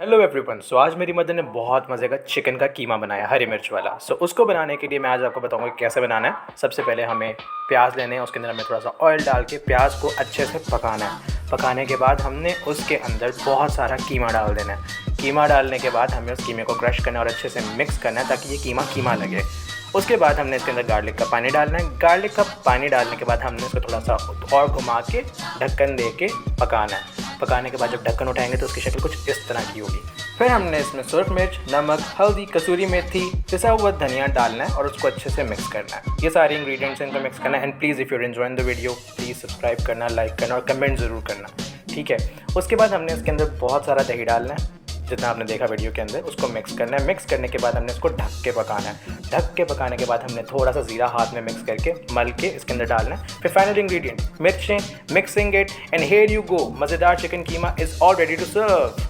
Hello everyone. सो आज मेरी mother ने बहुत मज़े का चिकन का कीमा बनाया हरी मिर्च वाला। सो उसको बनाने के लिए मैं आज आपको बताऊंगा कि कैसे बनाना है। सबसे पहले हमें प्याज लेने हैं, उसके अंदर हमें थोड़ा सा ऑयल डाल के प्याज को अच्छे से पकाना है। पकाने के बाद हमने उसके अंदर बहुत सारा कीमा डाल देना है। कीमा डालने के बाद हमें उस कीमे को क्रश करना है और अच्छे से मिक्स करना है ताकि ये कीमा कीमा लगे। उसके बाद हमने इसके अंदर गार्लिक का पानी डालना है। गार्लिक का पानी डालने के बाद हमने इसको थोड़ा सा और घुमा के ढक्कन दे के पकाना है। पकाने के बाद जब ढक्कन उठाएंगे तो उसकी शक्ल कुछ इस तरह की होगी। फिर हमने इसमें सुरख मिर्च, नमक, हल्दी, कसूरी मेथी, पिसा हुआ धनिया डालना है और उसको अच्छे से मिक्स करना है। ये सारे इंग्रेडिएंट्स इनको मिक्स करना है। And please if you enjoying the video please subscribe करना, लाइक करना और कमेंट ज़रूर करना, ठीक है। उसके बाद हमने इसके अंदर बहुत सारा दही डालना है, जितना आपने देखा वीडियो के अंदर। उसको मिक्स करना है। मिक्स करने के बाद हमने इसको ढक के पकाना है। ढक के पकाने के बाद हमने थोड़ा सा ज़ीरा हाथ में मिक्स करके मल के इसके अंदर डालना है। फिर फाइनल इंग्रेडिएंट मिर्चें, mixing it and here you go, मज़ेदार chicken keema is all ready to serve.